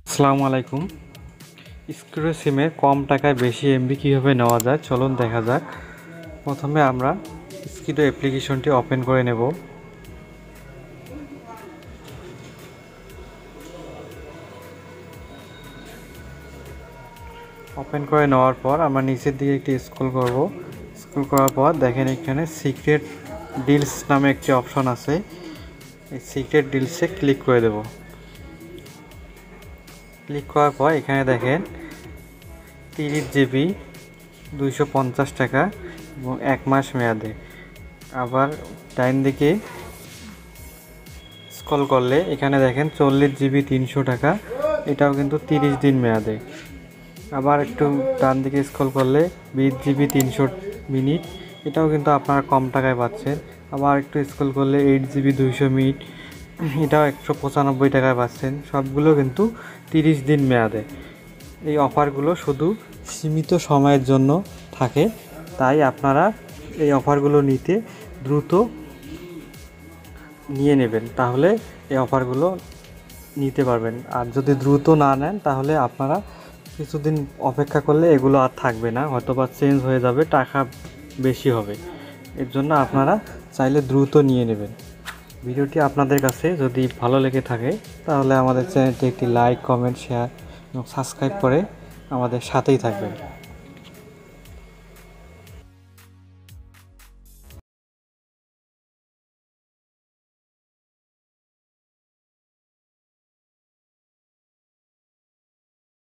আসসালামু আলাইকুম। স্ক্রু সিমে কম টাকায় বেশি এমবি কীভাবে নেওয়া যায় চলুন দেখা যাক। প্রথমে আমরা স্কিডো অ্যাপ্লিকেশনটি ওপেন করে নেব। ওপেন করে নেওয়ার পর আমরা নিচের দিকে একটি স্ক্রল করব। স্ক্রল করার পর দেখেন এখানে সিক্রেট ডিলস নামে একটি অপশন আছে, এই সিক্রেট ডিলসে ক্লিক করে দেব। ক্লিক করার পর এখানে দেখেন 30 জিবি 250 টাকা এবং 1 মাস মেয়াদে। আবার ডাইন দিকে স্ক্রল করলে এখানে দেখেন 40 জিবি 300 টাকা, এটাও কিন্তু 30 দিন মেয়াদে। আবার একটু ডান দিকে স্ক্রল করলে 20 জিবি 300 মিনিট, এটাও কিন্তু আপনারা কম টাকায় পাচ্ছেন। আবার একটু স্ক্রল করলে 8 জিবি 200 মিনিট, এটাও 195 টাকায় পাচ্ছেন। সবগুলো কিন্তু 30 দিন মেয়াদে। এই অফারগুলো শুধু সীমিত সময়ের জন্য থাকে, তাই আপনারা এই অফারগুলো নিতে দ্রুত নিয়ে নেবেন, তাহলে এই অফারগুলো নিতে পারবেন। আর যদি দ্রুত না নেন তাহলে আপনারা কিছুদিন অপেক্ষা করলে এগুলো আর থাকবে না, হয়তো বা চেঞ্জ হয়ে যাবে, টাকা বেশি হবে। এর জন্য আপনারা চাইলে দ্রুত নিয়ে নেবেন। ভিডিওটি আপনাদের কাছে যদি ভালো লেগে থাকে তাহলে আমাদের চ্যানেলটি একটি লাইক, কমেন্ট, শেয়ার এবং সাবস্ক্রাইব করে আমাদের সাথেই থাকবেন।